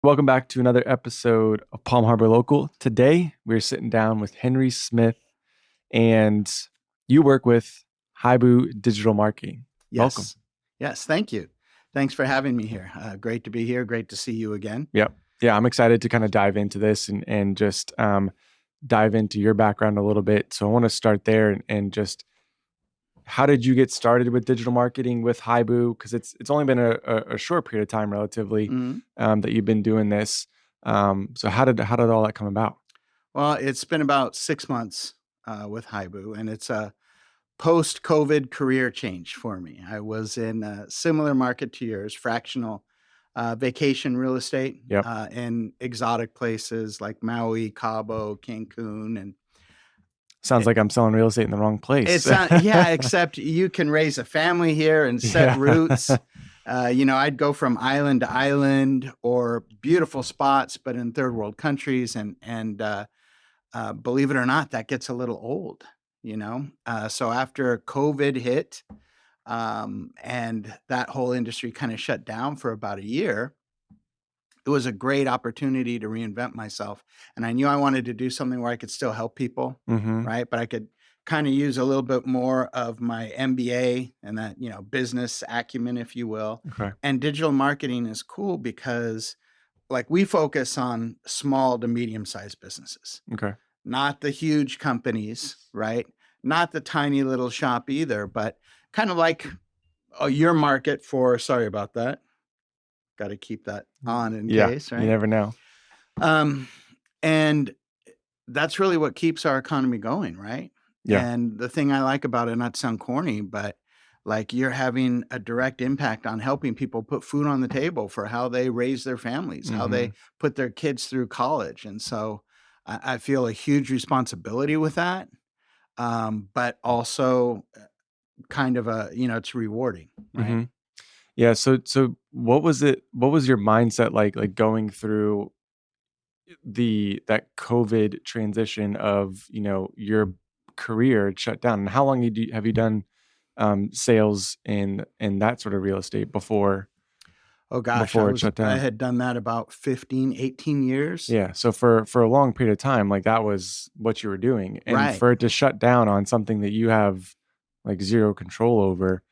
Welcome back to another episode of Palm Harbor Local. Today, we're sitting down with Henry Smith, and you work with Haibu Digital Marketing. Welcome. Yes. Yes. Thank you. Thanks for having me here. Great to be here. Great to see you again. Yep. Yeah, I'm excited to kind of dive into this and just dive into your background a little bit. So I want to start there and just how did you get started with digital marketing with Haibu? Because it's only been a short period of time, relatively, Mhm. that you've been doing this. So how did all that come about? Well, it's been about 6 months with Haibu, and it's a post-COVID career change for me. I was in a similar market to yours, fractional vacation real estate Yep. in exotic places like Maui, Cabo, Cancun, and Sounds like I'm selling real estate in the wrong place. it's not, yeah, except you can raise a family here and set Yeah. roots. I'd go from island to island or beautiful spots, but in third world countries, and believe it or not, that gets a little old. So after COVID hit, and that whole industry kind of shut down for about a year, it was a great opportunity to reinvent myself. And I knew I wanted to do something where I could still help people, Hmm. right? But I could kind of use a little bit more of my MBA and that, business acumen, if you will. Okay. And digital marketing is cool because like we focus on small to medium sized businesses, Okay. not the huge companies, right? Not the tiny little shop either, but kind of like your market for, sorry about that. Got to keep that on in Yeah. case, You right? never know. Um, and that's really what keeps our economy going, right? Yeah. And the thing I like about it, not to sound corny, but like you're having a direct impact on helping people put food on the table for how they raise their families, how Hmm. they put their kids through college. And so I feel a huge responsibility with that. But also kind of it's rewarding, right? Hmm. Yeah. So what was it? What was your mindset like going through that COVID transition of, your career shut down? And how long have you done sales in that sort of real estate Oh gosh, before it shut I down? had done that about 15, 18 years. Yeah. So for a long period of time, like that was what you were doing. And Right. for it to shut down on something that you have like zero control over,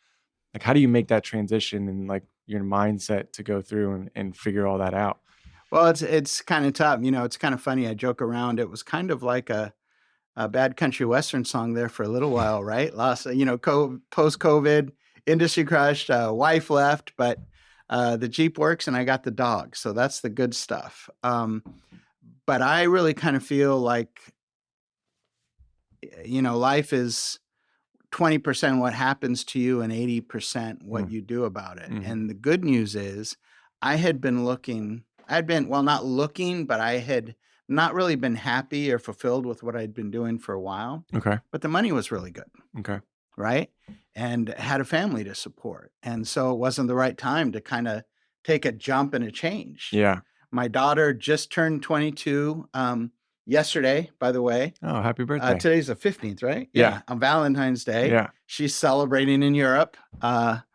like how do you make that transition and like your mindset to go through and figure all that out? Well, it's kind of tough. It's kind of funny. I joke around. It was kind of like a bad country western song there for a little while, right? Lost, post COVID, industry crushed, wife left, but the Jeep works and I got the dog. So that's the good stuff. But I really kind of feel like, life is 20% what happens to you and 80% what you do about it. Mm-hmm. And the good news is I had been looking, I'd been, well, not looking, but I had not really been happy or fulfilled with what I'd been doing for a while. Okay. But the money was really good, Okay. right? And had a family to support. And so it wasn't the right time to kind of take a jump and a change. Yeah. My daughter just turned 22 yesterday, by the way. Oh, happy birthday. Today's the 15th, right? Yeah. Yeah, on Valentine's Day. Yeah. She's celebrating in Europe.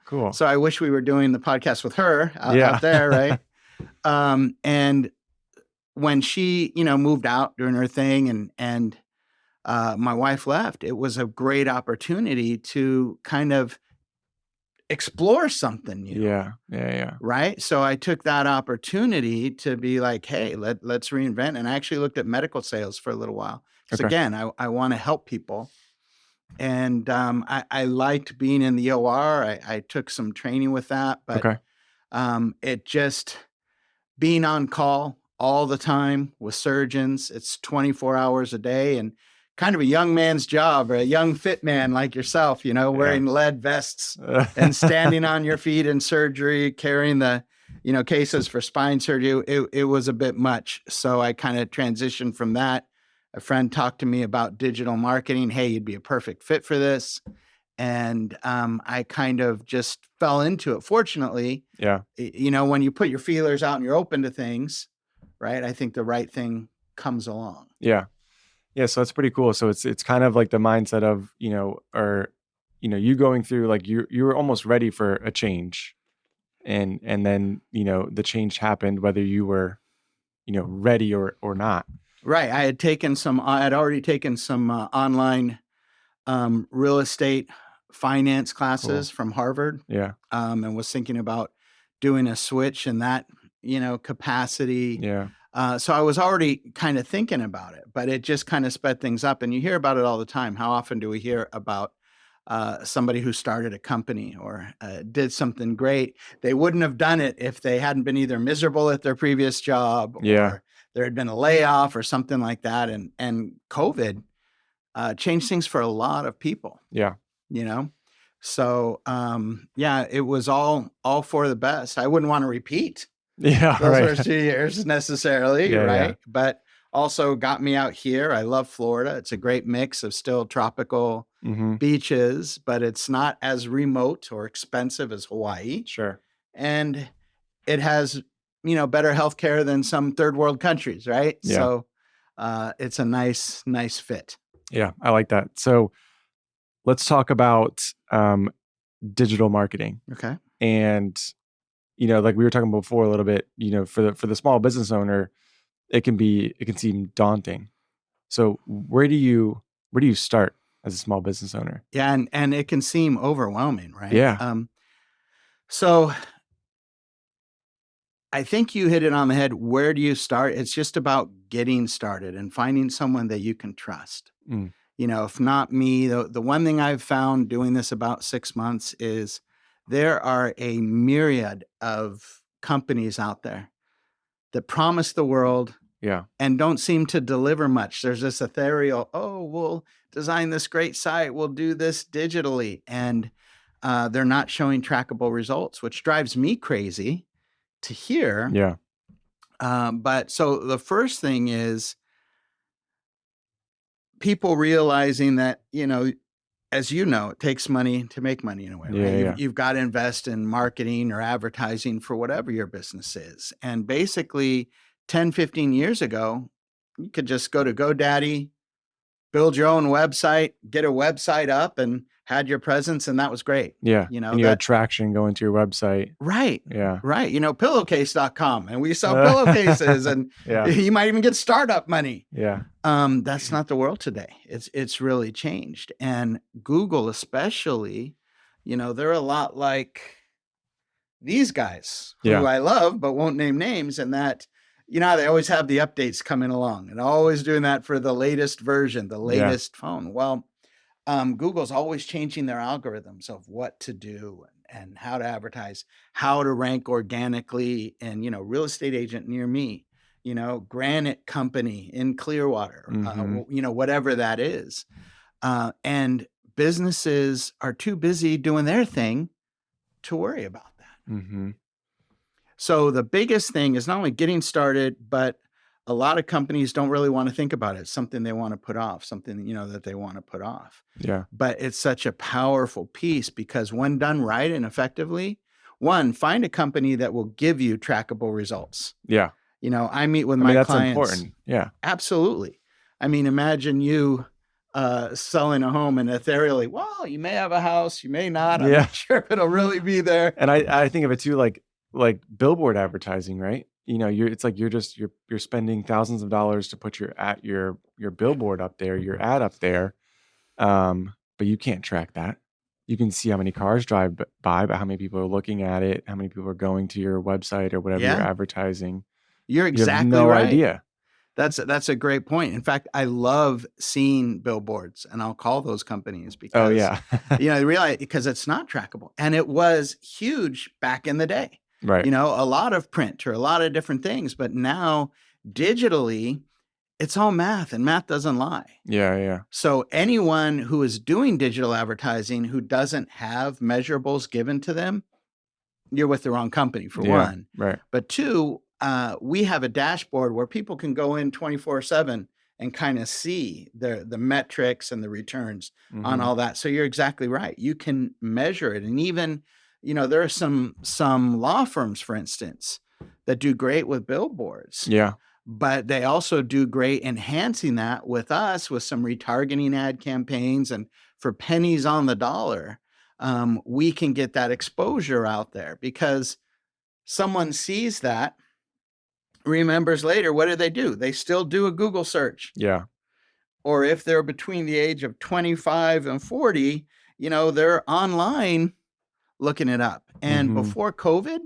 Cool. So I wish we were doing the podcast with her Yeah. out there, right? And when she, moved out doing her thing and my wife left, it was a great opportunity to kind of explore something new. Yeah. Yeah. Yeah. Right. So I took that opportunity to be like, hey, let's reinvent. And I actually looked at medical sales for a little while. Because Okay. again, I want to help people. And I liked being in the OR. I took some training with that, but Okay. it just being on call all the time with surgeons, it's 24 hours a day and kind of a young man's job or a young fit man like yourself, Yeah. wearing lead vests and standing on your feet in surgery, carrying the, cases for spine surgery. It was a bit much. So I kind of transitioned from that. A friend talked to me about digital marketing. Hey, you'd be a perfect fit for this. And I kind of just fell into it. Fortunately, Yeah. when you put your feelers out and you're open to things, right? I think the right thing comes along. Yeah. Yeah. So that's pretty cool. So it's kind of like the mindset of, you going through like you were almost ready for a change. And then, the change happened whether you were ready or not. Right. I had already taken some online real estate finance classes Cool. from Harvard, Yeah. and was thinking about doing a switch in that, capacity. Yeah. So I was already kind of thinking about it, but it just kind of sped things up. And you hear about it all the time. How often do we hear about somebody who started a company or did something great? They wouldn't have done it if they hadn't been either miserable at their previous job Yeah. or there had been a layoff or something like that. And COVID changed things for a lot of people, Yeah. you know? So yeah, it was all for the best. I wouldn't want to repeat Yeah. those Right. first 2 years necessarily, Yeah. Yeah. right? But also got me out here. I love Florida. It's a great mix of still tropical Mm-hmm. beaches, but it's not as remote or expensive as Hawaii. Sure. And it has, better healthcare than some third world countries, right? Yeah. So it's a nice fit. Yeah. I like that. So let's talk about digital marketing. Okay. And like we were talking before a little bit, for the small business owner, it can seem daunting. So where do you start as a small business owner? Yeah, and it can seem overwhelming, right? Yeah. So I think you hit it on the head. Where do you start? It's just about getting started and finding someone that you can trust. Mm, If not me, the one thing I've found doing this about 6 months is there are a myriad of companies out there that promise the world yeah. and don't seem to deliver much. There's this ethereal, oh, we'll design this great site, we'll do this digitally. And they're not showing trackable results, which drives me crazy to hear. Yeah. But so the first thing is people realizing that, as it takes money to make money in a way, right? Yeah. Yeah. You've got to invest in marketing or advertising for whatever your business is. And basically 10, 15 years ago, you could just go to GoDaddy, build your own website, get a website up and had your presence. And that was great. Yeah. And you had That traction going to your website. right. Yeah. Right. Pillowcase.com, and we sell pillowcases and Yeah. you might even get startup money. Yeah. That's not the world today. It's really changed. And Google especially, they're a lot like these guys who Yeah. I love but won't name names, and that they always have the updates coming along and always doing that for the latest version, the Yeah. latest phone. Well, Google's always changing their algorithms of what to do and how to advertise, how to rank organically. And, real estate agent near me, granite company in Clearwater, Mm-hmm. whatever that is. And businesses are too busy doing their thing to worry about that. Mm-hmm. So the biggest thing is not only getting started, but a lot of companies don't really want to think about it. It's something they want to put off, something, that they want to put off. Yeah. But it's such a powerful piece because when done right and effectively, one, find a company that will give you trackable results. Yeah. I meet with I mean, my that's clients. important. Yeah. Absolutely. I mean, imagine you selling a home and ethereally, well, you may have a house, you may not. I'm Yeah. not sure if it'll really be there. And I think of it too, like billboard advertising, right? It's like you're spending thousands of dollars to put your billboard up there, your ad up there. But you can't track that. You can see how many cars drive by, but how many people are looking at it, how many people are going to your website or whatever you're Yeah. advertising. You're You have exactly no right. idea. That's a great point. In fact, I love seeing billboards, and I'll call those companies Oh because yeah. they realize because it's not trackable, and it was huge back in the day. Right. A lot of print or a lot of different things, but now digitally, it's all math, and math doesn't lie. Yeah. Yeah. So anyone who is doing digital advertising who doesn't have measurables given to them, you're with the wrong company for Yeah. one. Right. But two, we have a dashboard where people can go in 24/7 and kind of see the metrics and the returns on Mhm. all that. So you're exactly right. You can measure it. And even, there are some law firms, for instance, that do great with billboards, Yeah. but they also do great enhancing that with us with some retargeting ad campaigns. And for pennies on the dollar, we can get that exposure out there because someone sees that remembers later, what do? They still do a Google search. Yeah. Or if they're between the age of 25 and 40, they're online looking it up. And Mhm. before COVID,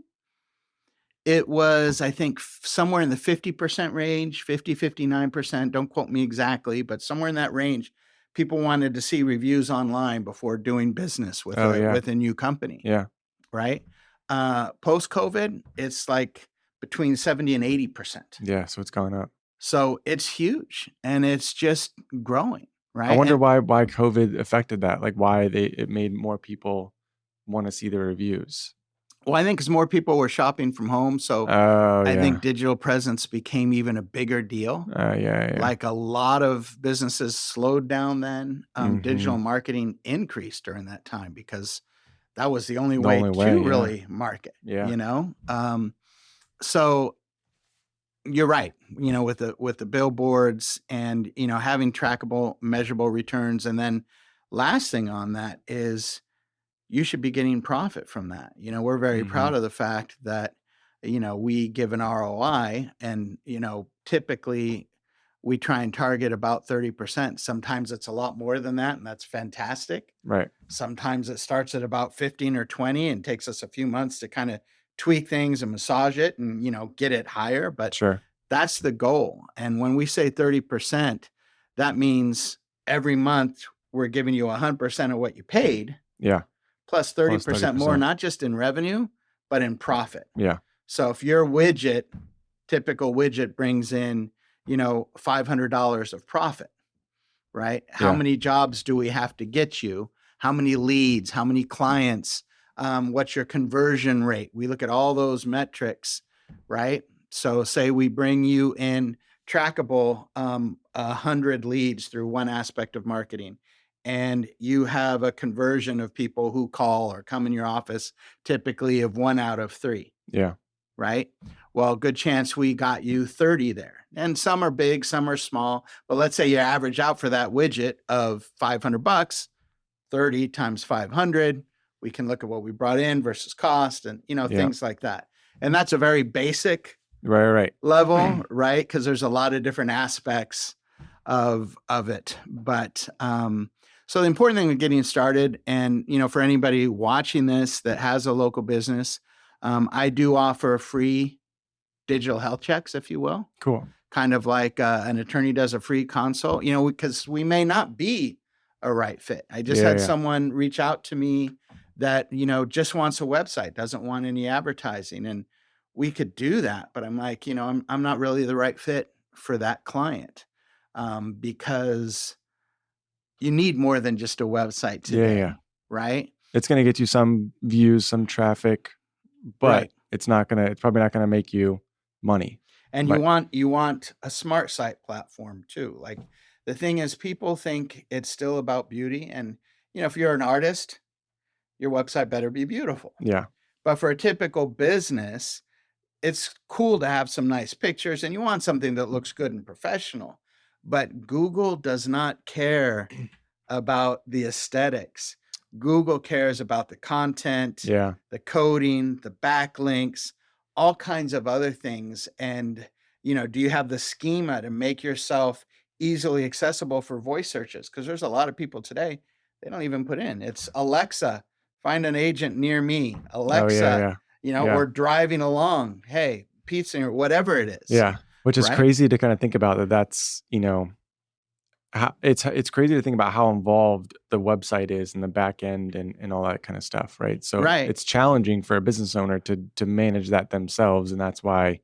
it was, I think, somewhere in the 50% range, 50, 59%. Don't quote me exactly, but somewhere in that range, people wanted to see reviews online before doing business with Oh, a yeah. with a new company, Yeah. right? Post COVID, it's like between 70 and 80%. Yeah, so it's gone up. So it's huge and it's just growing, I right? wonder And why COVID affected that, like, why it made more people wanna see the reviews. well, I think as more people were shopping from home, so Oh, I think yeah. digital presence became even a bigger deal. Yeah, yeah. Like a lot of businesses slowed down then. Digital Mhm. marketing increased during that time because that was the only The way only to way, yeah. really market, Yeah. So you're right, with the billboards and, having trackable, measurable returns. And then last thing on that is you should be getting profit from that. We're very proud Mhm. of the fact that, we give an ROI and, typically we try and target about 30%. Sometimes it's a lot more than that, and that's fantastic. Right. Sometimes it starts at about 15 or 20 and takes us a few months to kind of tweak things and massage it and, get it higher. But Sure. that's the goal. And when we say 30%, that means every month we're giving you 100% of what you paid Yeah. plus Plus 30% more, 30%. not just in revenue, but in profit. Yeah. So if your typical widget brings in, $500 of profit, right? How Yeah. many jobs do we have to get you? How many leads? How many clients? What's your conversion rate? We look at all those metrics, right? So say we bring you in trackable 100 leads through one aspect of marketing, and you have a conversion of people who call or come in your office typically of 1 out of 3, Yeah. right? Well, good chance we got you 30 there. And some are big, some are small. But let's say you average out for that widget of $500, 30 times 500. We can look at what we brought in versus cost and, Yeah. things like that. And that's a very basic Right, level, right. right? Because there's a lot of different aspects of it. But so the important thing with getting started, and for anybody watching this that has a local business, I do offer free digital health checks, if you will, Cool. kind of like an attorney does a free consult, because we may not be a right fit. I just Yeah, had yeah. someone reach out to me that, just wants a website, doesn't want any advertising. And we could do that. But I'm like, I'm not really the right fit for that client, because you need more than just a website Yeah, yeah. today, right? It's gonna get you some views, some traffic, but Right. it's probably not gonna make you money. And you Right. want you want a smart site platform too. Like the thing is people think it's still about beauty, and if you're an artist, your website better be beautiful. Yeah. But for a typical business, it's cool to have some nice pictures and you want something that looks good and professional. But Google does not care about the aesthetics. Google cares about the content, Yeah. the coding, the backlinks, all kinds of other things. And, do you have the schema to make yourself easily accessible for voice searches? Because there's a lot of people today, they don't even put in. It's Alexa, find an agent near me. Oh, yeah, Alexa, yeah. or Yeah. driving along. Hey, pizza or whatever it is. Yeah. Which is Right. crazy to kinda think about that's, ho it's crazy to think about how involved the website is in the back end and all that kinda stuff, right? So, Right. it's challenging for a business owner to manage that themselves, and that's why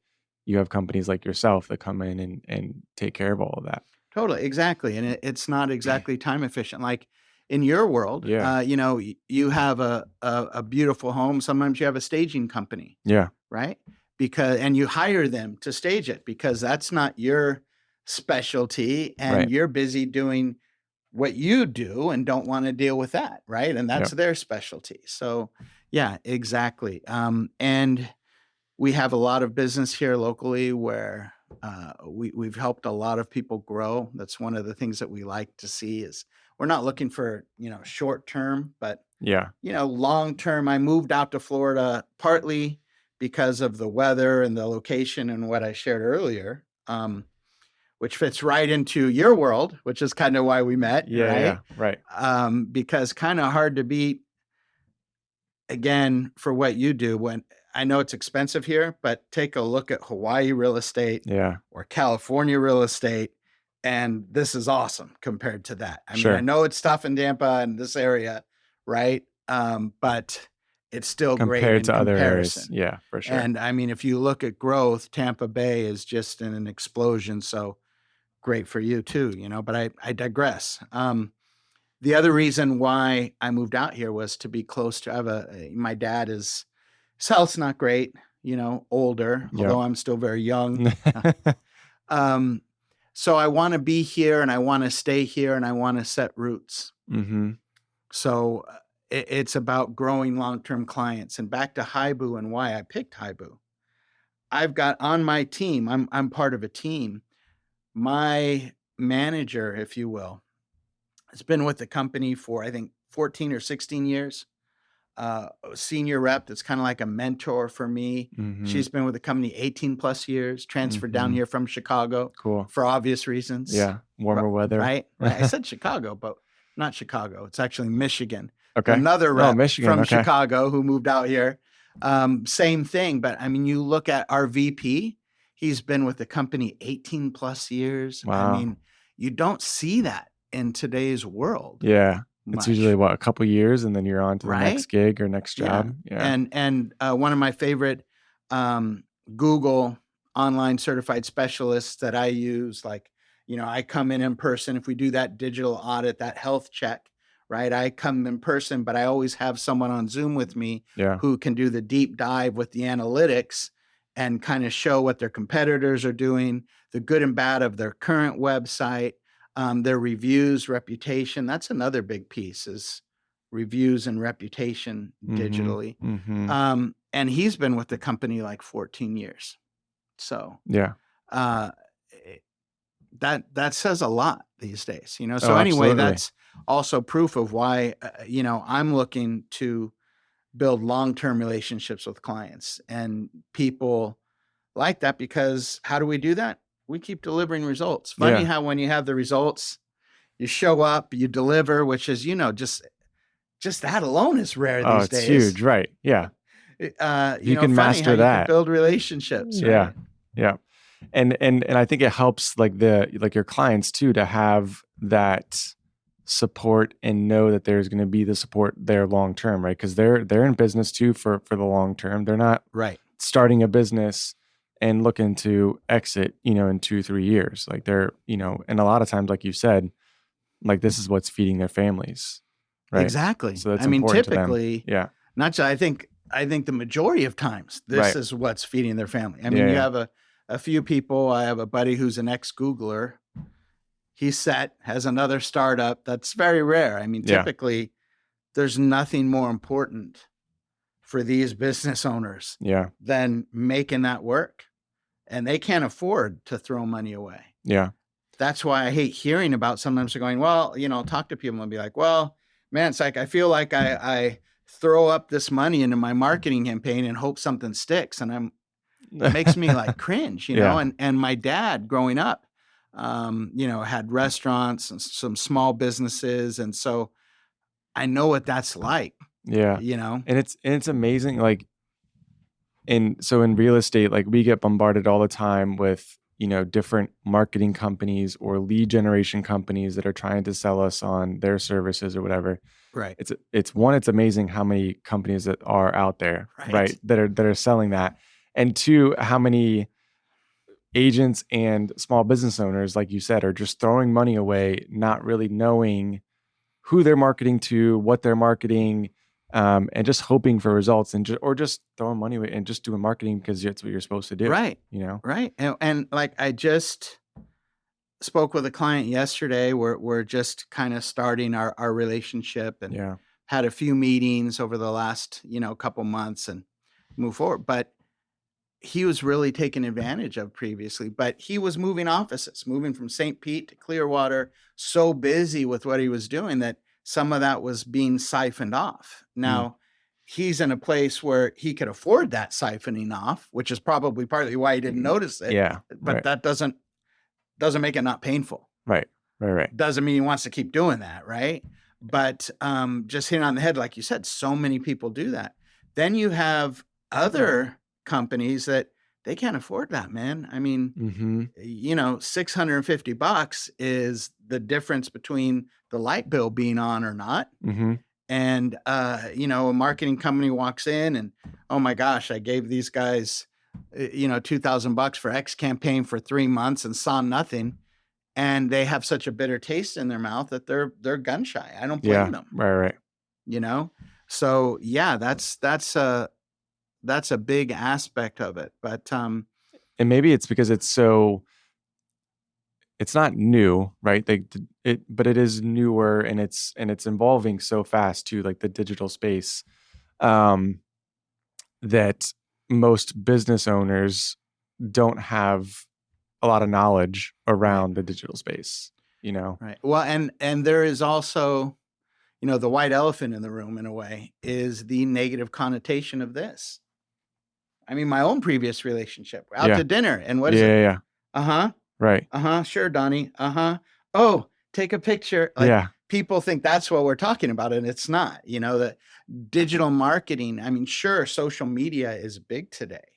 you have companies like yourself that come in and take care of all of that. Totally, exactly, and it's not exactly time efficient. Like in your world, Yeah. you have a beautiful home. Sometimes you have a staging company, Yeah. right? And you hire them to stage it because that's not your specialty, and Right. you're busy doing what you do and don't want to deal with that, right? And that's Yep. their specialty. So, yeah, exactly. And we have a lot of business here locally where we've helped a lot of people grow. That's one of the things that we like to see is we're not looking for, short term, but Yeah. long term. I moved out to Florida partly because of the weather and the location and what I shared earlier, which fits right into your world, which is kind of why we met, Yeah, yeah, right? right. Because kind of hard to beat again for what you do. When I know it's expensive here, but take a look at Hawaii real estate Yeah, or California real estate, and this is awesome compared to that. I mean, I sure. know it's tough in Tampa and this area, right? But it's still great Compared in to other areas. comparison. Yeah, for sure. And I mean, if you look at growth, Tampa Bay is just in an explosion. So great for you too, but I digress. The other reason why I moved out here was to be close to, my dad is, his health's not great, older, Yep. although I'm still very young. Um, so I want to be here and I want to stay here and I want to set roots. Mhm. So it's about growing long-term clients. And back to Haibu and why I picked Haibu. I've got on my team, I'm part of a team. My manager, if you will, has been with the company for I think 14 or 16 years. A senior rep that's kind of like a mentor for me. Mhm. She's been with the company 18 plus years, transferred down Mhm. here from Chicago Cool. for obvious reasons. Yeah, warmer weather. Right? Right. I said Chicago, but not Chicago. It's actually Michigan. Okay. Another Oh, rep Michigan, from okay. Chicago who moved out here. Same thing. But I mean, you look at our VP, he's been with the company 18 plus years. I Wow. mean, you don't see that in today's world Yeah. It's usually much, what, a couple years and then you're on to the next right? gig or next Yeah. job. Yeah. And one of my favorite Google online certified specialists that I use, like, I come in person. If we do that digital audit, that health check, right? I come in person, but I always have someone on Zoom with me Yeah. who can do the deep dive with the analytics and kind of show what their competitors are doing, the good and bad of their current website, their reviews, reputation. That's another big piece is reviews and reputation Mhm. digitally. Mhm. And he's been with the company like 14 years. So Yeah. uh, eh, that says a lot these days, Oh, So anyway, absolutely. that's also proof of why I'm looking to build long-term relationships with clients and people like that because how do we do that? We keep delivering results. Funny Yeah. how when you have the results, you show up, you deliver, which is just that alone is rare Oh, these it's days. huge, right. Yeah. If you can Funny how master you could that. build relationships, Yeah. right? Yeah. And I think it helps like your clients too to have that support and know that there's going to be the support there long term, right? Because they're in business too for the long term. They're not Right. starting a business and looking to exit, in 2, 3 years. Like and a lot of times, like you said, like this is what's feeding their families, right? Exactly. So that's I mean, important to them. typically, Yeah. not just I think the majority of times this Right. is what's feeding their family. I Yeah. mean, you Yeah. have a few people. I have a buddy who's an ex-Googler. He's set, has another startup. That's very rare. I mean, Yeah. typically there's nothing more important for these business owners Yeah. than making that work. And they can't afford to throw money away. Yeah. That's why I hate hearing about sometimes they're going, well, I'll talk to people and be like, well, man, it's like I feel like I throw up this money into my marketing campaign and hope something sticks. And it makes me like cringe, Yeah. And my dad growing up, had restaurants and some small businesses. And so I know what that's like, Yeah. you know? And it's amazing, like, in real estate, like, we get bombarded all the time with, different marketing companies or lead generation companies that are trying to sell us on their services or whatever. Right. It's amazing how many companies that are out there, Right. right, that are selling that. And two, how many agents and small business owners, like you said, are just throwing money away, not really knowing who they're marketing to, what they're marketing, and just hoping for results or just throwing money away and just doing marketing because that's what you're supposed to do, Right. you know? Right. And like I just spoke with a client yesterday. We're just kind of starting our relationship and Yeah. had a few meetings over the last, couple months and move forward. But he was really taken advantage of previously, but he was moving offices, moving from St. Pete to Clearwater, so busy with what he was doing that some of that was being siphoned off. Mm. Now, he's in a place where he could afford that siphoning off, which is probably partly why he didn't Mm, notice it. yeah, But right, that doesn't make it not painful. right, right, right. Doesn't mean he wants to keep doing that, right? But just hitting on the head, like you said, so many people do that. Then you have other companies that they can't afford that, man. I mean, Mhm, $650 is the difference between the light bill being on or not. mhm, And a marketing company walks in and, oh my gosh, I gave these guys, $2,000 for X campaign for 3 months and saw nothing, and they have such a bitter taste in their mouth that they're gun shy. I don't blame yeah, them, right, right. you know. So yeah, that's a big aspect of it. But And maybe it's because it's not new, right? But it is newer, and it's evolving so fast too, like the digital space, um, that most business owners don't have a lot of knowledge right, around the digital space, you know? right. Well, and there is also, the white elephant in the room in a way is the negative connotation of this. I mean, my own previous relationship, we're out Yeah. to dinner, and what Yeah, is it? yeah, yeah. Uh-huh. Right. Uh-huh. Sure, Donnie. Uh-huh. Oh, take a picture. Like, Yeah. people think that's what we're talking about, and it's not. The digital marketing. I mean, sure, social media is big today,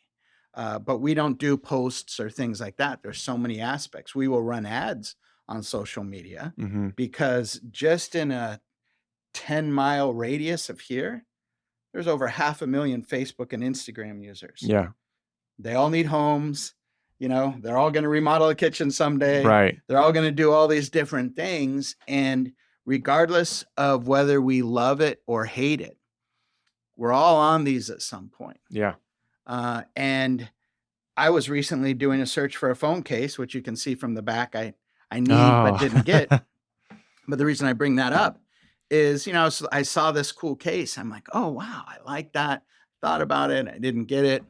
but we don't do posts or things like that. There's so many aspects. We will run ads on social media Mhm. because just in a 10-mile radius of here, there's over 500,000 Facebook and Instagram users. Yeah. They all need homes. They're all going to remodel a kitchen someday. Right. They're all going to do all these different things. And regardless of whether we love it or hate it, we're all on these at some point. Yeah. And I was recently doing a search for a phone case, which you can see from the back I need but Oh. didn't get. But the reason I bring that up is, I saw this cool case. I'm like, oh, wow, I like that. Thought about it. I didn't get it.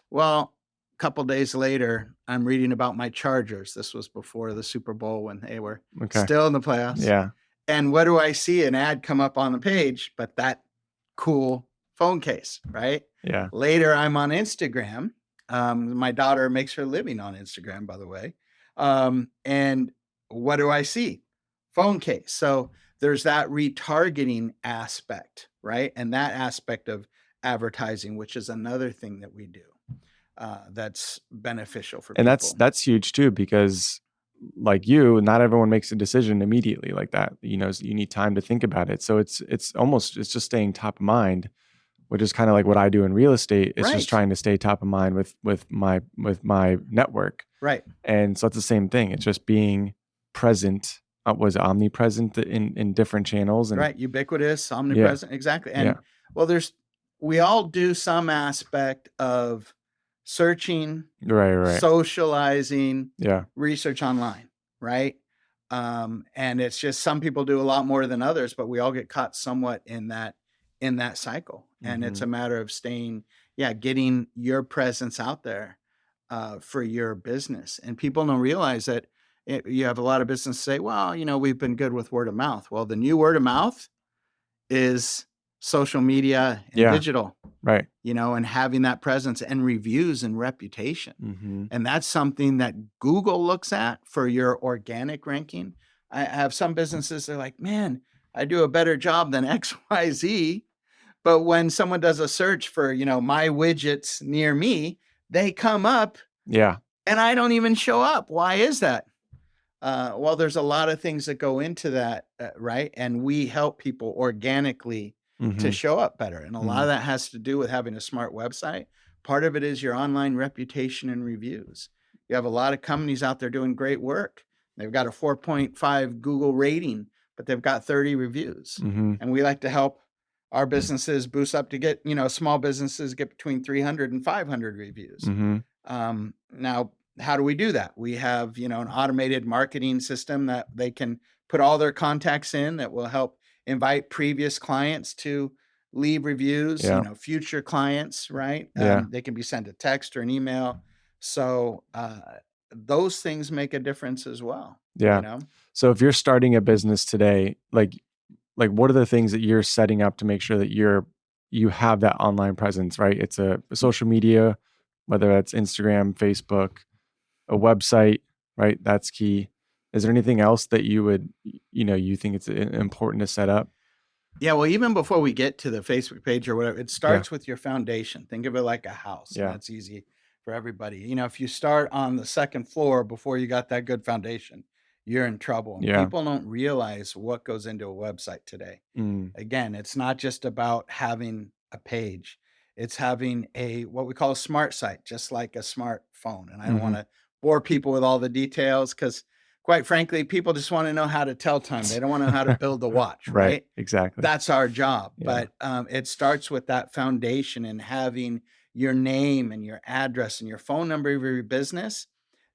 Well, a couple days later, I'm reading about my Chargers. This was before the Super Bowl when they were Okay. still in the playoffs. Yeah. And what do I see? An ad come up on the page, but that cool phone case, right? Yeah. Later, I'm on Instagram. My daughter makes her living on Instagram, by the way. And what do I see? Phone case. So there's that retargeting aspect, right? And that aspect of advertising, which is another thing that we do that's beneficial for And people. that's huge too, because like you, not everyone makes a decision immediately like that. You need time to think about it. So it's just staying top of mind, which is kind of like what I do in real estate. It's just Right. trying to stay top of mind with my network. Right. And so it's the same thing. It's just being present. Was it omnipresent in different channels? And Right. Ubiquitous, yeah, omnipresent. Exactly. yeah, And well, we all do some aspect of searching, right, right, socializing, yeah, research online, right? And it's just some people do a lot more than others, but we all get caught somewhat in that cycle. And it's hmm, a matter of getting your presence out there for your business. And people don't realize that you have a lot of business say, well, we've been good with word of mouth. Well, the new word of mouth is social media and yeah, digital, right, and having that presence and reviews and reputation. hmm, And that's something that Google looks at for your organic ranking. I have some businesses, they're like, man, I do a better job than XYZ. But when someone does a search for, my widgets near me, they come up yeah, and I don't even show up. Why is that? Well, there's a lot of things that go into that, right? And we help people organically to hmm, show up better. And a lot hmm, of that has to do with having a smart website. Part of it is your online reputation and reviews. You have a lot of companies out there doing great work. They've got a 4.5 Google rating, but they've got 30 reviews. hmm, And we like to help our businesses boost up to get, small businesses get between 300 and 500 reviews. hmm, Now, how do we do that? We have, an automated marketing system that they can put all their contacts in that will help invite previous clients to leave reviews, yeah, future clients, right? yeah, They can be sent a text or an email. So those things make a difference as well, yeah. So if you're starting a business today, like what are the things that you're setting up to make sure that you're you have that online presence, right? It's a social media, whether that's Instagram, Facebook, a website, right? That's key. Is there anything else that you would, you think it's important to set up? Yeah, well, even before we get to the Facebook page or whatever, it Yeah, starts with your foundation. Think of it like a house, and yeah, that's easy for everybody. If you start on the second floor before you got that good foundation, you're in trouble. And yeah, people don't realize what goes into a website today. mm, Again, it's not just about having a page. It's having a what we call a smart site, just like a smartphone. And I don't want mhm. to bore people with all the details because quite frankly, people just want to know how to tell time. They don't want to know how to build a watch, Right, right? exactly. That's our job. Yeah, But it starts with that foundation and having your name and your address and your phone number of your business.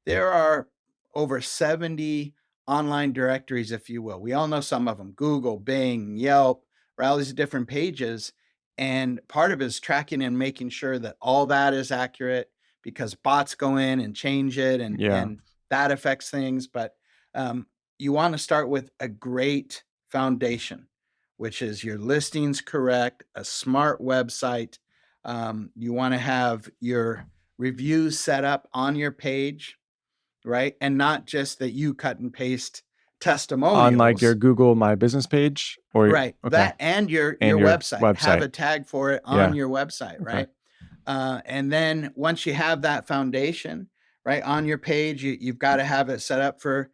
There are over 70 online directories, if you will. We all know some of them: Google, Bing, Yelp, or all these different pages. And part of it is tracking and making sure that all that is accurate because bots go in and change it yeah, and that affects things. But um, you want to start with a great foundation, which is your listings correct, a smart website. You want to have your reviews set up on your page, right? And not just that you cut and paste on, like, your testimonials, Google My Business page or right? okay, That and your and your website. Have website. a tag for it on Yeah, your website, okay. right? And then once you have that foundation, right, on your page, you've got to have it set up for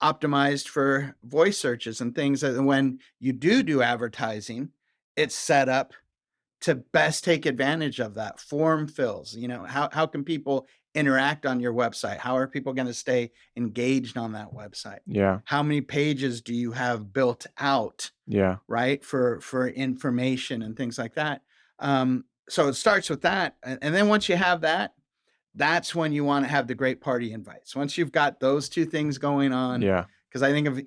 optimized for voice searches and things that when you do advertising, it's set up to best take advantage of that. Form fills, how can people interact on your website? How are people going to stay engaged on that website? Yeah, How many pages do you have built out, yeah, right, for information and things like that? So it starts with that, and then once you have that, that's when you want to have the great party invites. Once you've got those two things going on, yeah, because I think of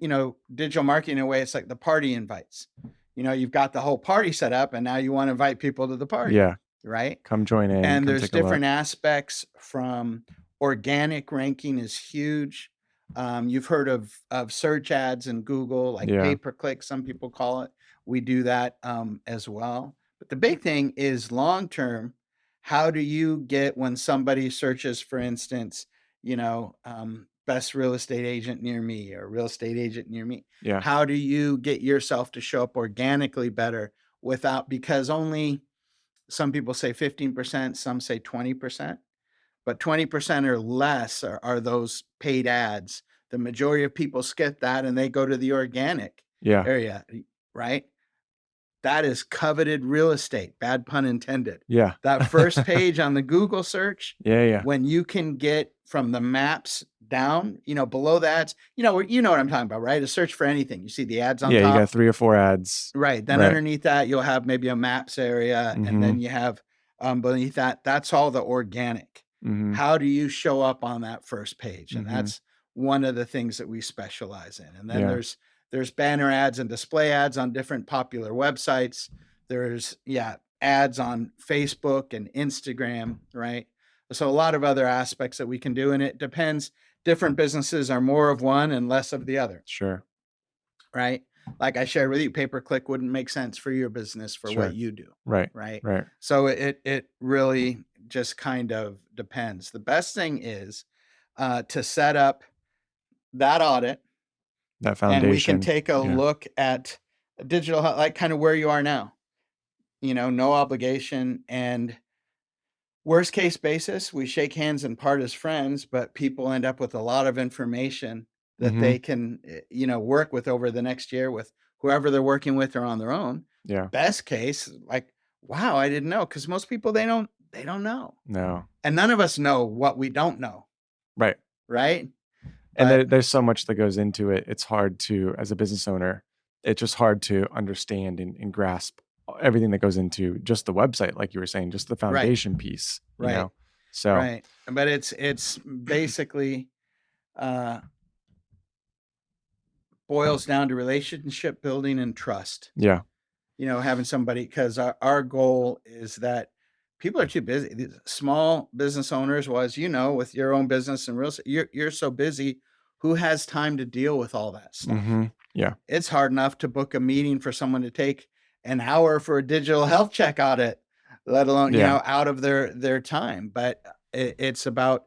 digital marketing in a way, it's like the party invites. You've got the whole party set up, and now you want to invite people to the party, yeah. right? Come join in, And come there's take a look. different aspects from organic ranking is huge. You've heard of search ads in Google, like pay Yeah, per click, some people call it. We do that as well. But the big thing is long term. How do you get when somebody searches, for instance, best real estate agent near me or real estate agent near me? yeah, How do you get yourself to show up organically better without because only some people say 15%, some say 20%, but 20% or less are those paid ads. The majority of people skip that and they go to the organic yeah, area, right? That is coveted real estate, bad pun intended. yeah. That first page on the Google search, Yeah, yeah. when you can get from the maps down, below that, you know what I'm talking about, right? A search for anything. You see the ads on Yeah, you got top. 3 or 4 ads. Right, then Right. underneath that, you'll have maybe a maps area, and then Mhm, you have, beneath that, that's all the organic. mhm, How do you show up on that first page? And mhm. that's one of the things that we specialize in. And then Yeah, there's banner ads and display ads on different popular websites. There's, yeah, ads on Facebook and Instagram, right? So a lot of other aspects that we can do, and it depends. Different businesses are more of one and less of the other, sure, right? Like I shared with you, pay per click wouldn't make sense for your business for what sure. you do, Right, right? right. So it really just kind of depends. The best thing is to set up that audit, That and we can foundation. take a Yeah. look at like kind of where you are now. No obligation, and worst case basis, we shake hands and part as friends, but people end up with a lot of information that Mhm. they can, work with over the next year with whoever they're working with or on their own. Yeah. Best case, like, wow, I didn't know. Because most people they don't know. No. And none of us know what we don't know, Right. right? And But there's so much that goes into it. It's hard to as a business owner, it's just hard to understand and grasp everything that goes into just the website, like you were saying, just the right, foundation piece, you right, know? So, right. But it's basically uh boils down to relationship building and trust. yeah. Having somebody because our goal is that people are too busy. These small business owners, was with your own business and real estate, you're so busy. Who has time to deal with all that stuff? Mhm. Yeah. It's hard enough to book a meeting for someone to take. an hour for a digital health check audit, let alone, Yeah. out of their time. But it's about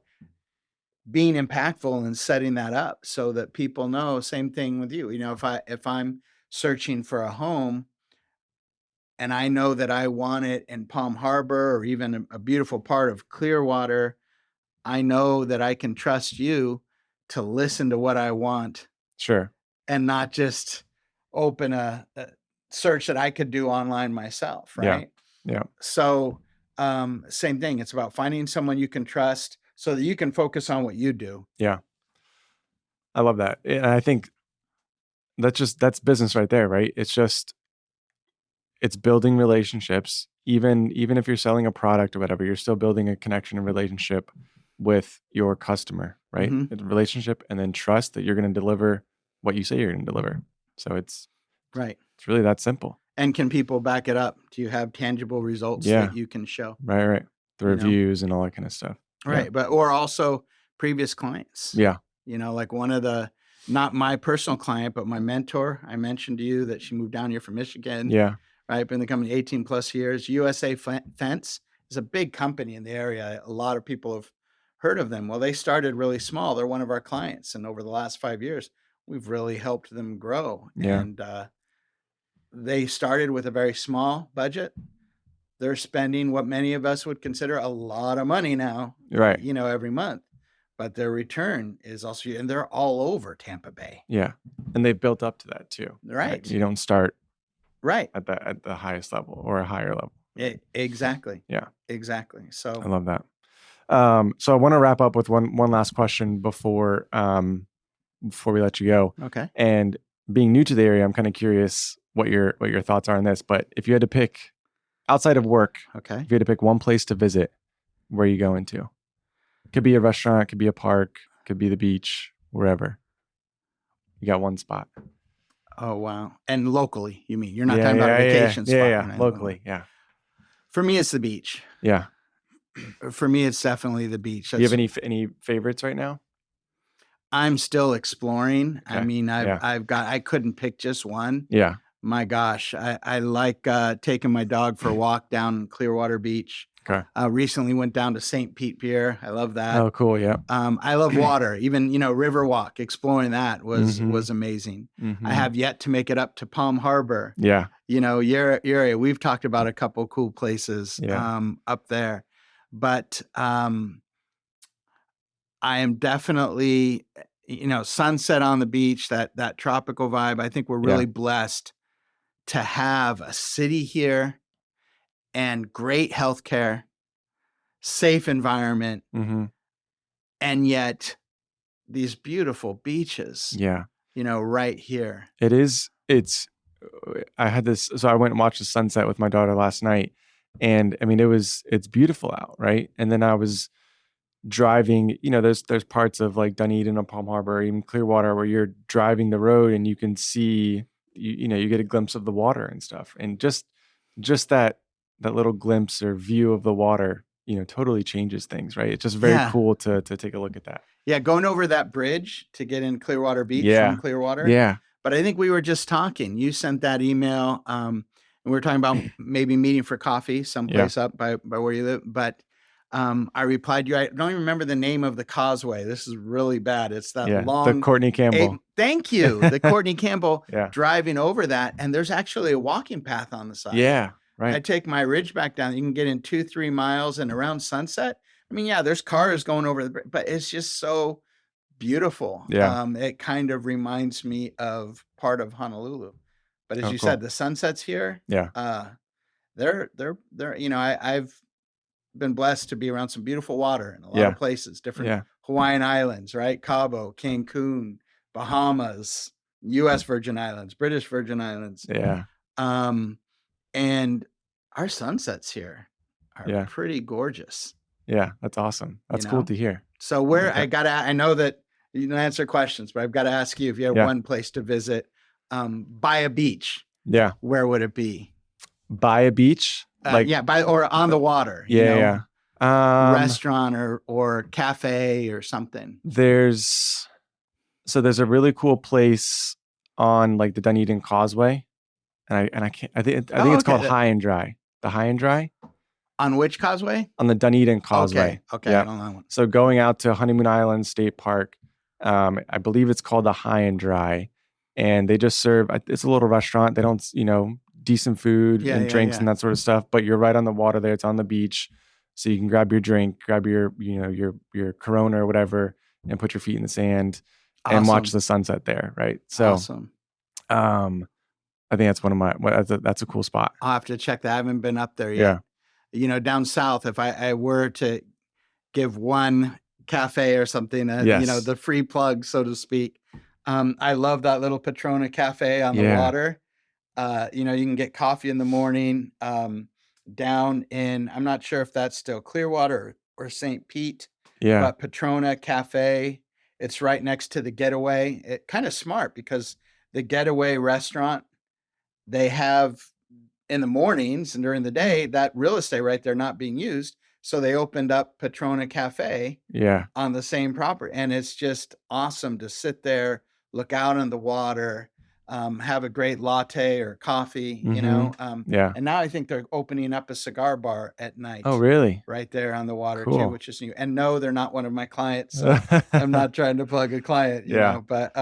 being impactful and setting that up so that people know. Same thing with you. If I'm searching for a home and I know that I want it in Palm Harbor or even a beautiful part of Clearwater, I know that I can trust you to listen to what I want Sure. and not just open a search that I could do online myself, Yeah. right? Yeah. So, same thing. It's about finding someone you can trust so that you can focus on what you do. Yeah. I love that. And I think that's business right there, right? It's building relationships. Even if you're selling a product or whatever, you're still building a connection and relationship with your customer, right? Hmm. It's a relationship and then trust that you're going to deliver what you say you're going to deliver. So Right. it's really that simple. And can people back it up? Do you have tangible results Yeah. that you can show? Right, right. The You know? reviews and all that kind of stuff. Yeah. Right. But or also previous clients. Yeah. Like one of the not my personal client, but my mentor. I mentioned to you that she moved down here from Michigan. Yeah. Right. Been in the company 18 plus years. USA Fence is a big company in the area. A lot of people have heard of them. Well, they started really small. They're one of our clients. And over the last 5 years, we've really helped them grow. Yeah. And they started with a very small budget. They're spending what many of us would consider a lot of money now, Right. every month. But their return is also, and they're all over Tampa Bay. Yeah. And they've built up to that too. Right. You don't start Right. at the highest level or a higher level. Exactly. Yeah. Exactly. I So, love that. So I want to wrap up with one last question before we let you go. okay. And being new to the area, I'm kind of curious what your thoughts are on this. But if you had to pick outside of work, Okay. if you had to pick one place to visit, where are you going to? Could be a restaurant, could be a park, could be the beach, wherever. You got one spot. Oh, wow. And locally, you mean? You're not talking about a vacation spot. Yeah. Locally, yeah. For me, it's the beach. Yeah. For me, it's definitely the beach. Do you have any favorites right now? I'm still exploring. I Okay. mean, Yeah. I couldn't pick just one. Yeah. My gosh, I like taking my dog for a walk down Clearwater Beach. Okay. Recently went down to St. Pete Pier. I love that. Oh, cool. Yeah. I love water. Even river walk, exploring that was Mhm. amazing. Mhm. I have yet to make it up to Palm Harbor. Yeah. Your area. We've talked about a couple cool places Yeah. up there, but I am definitely sunset on the beach. That tropical vibe. I think we're Yeah. really blessed to have a city here and great healthcare, safe environment, Mhm. and yet these beautiful beaches, Yeah. right here. It is. I had this. So I went and watched the sunset with my daughter last night, and I mean, it's beautiful out, right? And then I was driving. There's parts of like Dunedin or Palm Harbor, or even Clearwater, where you're driving the road and you can see, you get a glimpse of the water and stuff, and just that little glimpse or view of the water, totally changes things, right? It's just very Yeah. cool to take a look at that. Yeah. Going over that bridge to get in Clearwater Beach from Yeah. Clearwater. Yeah. But I think we were just talking. You sent that email, and we were talking about maybe meeting for coffee someplace up by where you live. But I replied to you. I don't even remember the name of the causeway. This is really bad. It's that Yeah. The long. Courtney Campbell. Thank you. The Courtney Campbell Yeah. driving over that. And there's actually a walking path on the side. Yeah. I Right. take my ridge back down. You can get in 2-3 miles and around sunset. I mean, yeah, there's cars going over the bridge, but it's just so beautiful. Yeah. It kind of reminds me of part of Honolulu. But as Oh, you cool. said, the sunsets here, Yeah. they're I've been blessed to be around some beautiful water in a lot Yeah. of places, different Yeah. Hawaiian islands, right? Cabo, Cancun, Bahamas, US Virgin Islands, British Virgin Islands. Yeah. And our sunsets here are Yeah. pretty gorgeous. Yeah. That's awesome. That's cool to hear. So I know that you don't answer questions, but I've got to ask you if you had one place to visit by a beach, Yeah. where would it be? By a beach? Or on the water. Yeah. Restaurant or cafe or something. There's a really cool place on like the Dunedin Causeway. and I can't I think Oh, it's okay. called High and Dry. The High and Dry On which causeway? on the Dunedin Okay, Causeway. okay, I Yep. don't know that one. So going out to Honeymoon Island State Park, I believe it's called the High and Dry, and they just serve. It's a little restaurant. They don't, decent food Yeah, and yeah, drinks yeah. and that sort of stuff. But you're right on the water there. It's on the beach, so you can grab your drink, grab your, your Corona or whatever, and put your feet in the sand and watch Awesome, the sunset there. Right. So, awesome. um, I think that's one of my. That's a cool spot. I'll have to check that. I haven't been up there yet. Yeah. Down south, if I were to give one cafe or something, Yes. the free plug, so to speak. I love that little Patrona cafe on the Yeah. water. You can get coffee in the morning down in, I'm not sure if that's still Clearwater or St. Pete, Yeah. but Patrona Cafe, it's right next to the Getaway. It kind of smart because the Getaway restaurant, they have in the mornings and during the day, that real estate right there not being used. So they opened up Patrona Cafe Yeah. on the same property, and it's just awesome to sit there, look out on the water, have a great latte or coffee, Mm-hmm. Yeah. and now I think they're opening up a cigar bar at Oh, night really? right there on the water too, Cool. which is new. And no, they're not one of my clients, so I'm not trying to plug a client, Yeah. but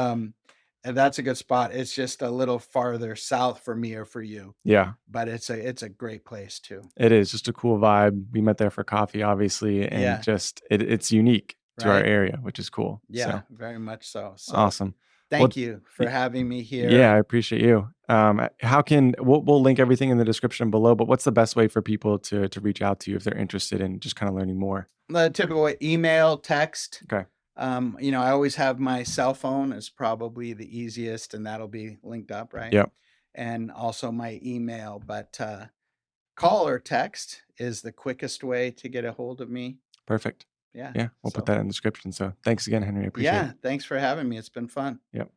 and that's a good spot. It's just a little farther south for me or for you, Yeah. but it's a great place too. It is just a cool vibe. We met there for coffee, obviously, and Yeah, just it's unique to our right. area, which is cool. Yeah, So very much so. So awesome. Well, thank you y- for having me here. yeah, I appreciate you. How can we'll link everything in the description below, but what's the best way for people to reach out to you if they're interested in just kind of learning more? The typical way, email, text. Okay. I always have my cell phone is probably the easiest, and that'll be linked up, right? Yep. And also my email, but call or text is the quickest way to get a hold of me. Perfect. Yeah. Yeah, we'll put So that in the description. So thanks again, Henry. I appreciate it. yeah, thanks for having me. It's been fun. Yep.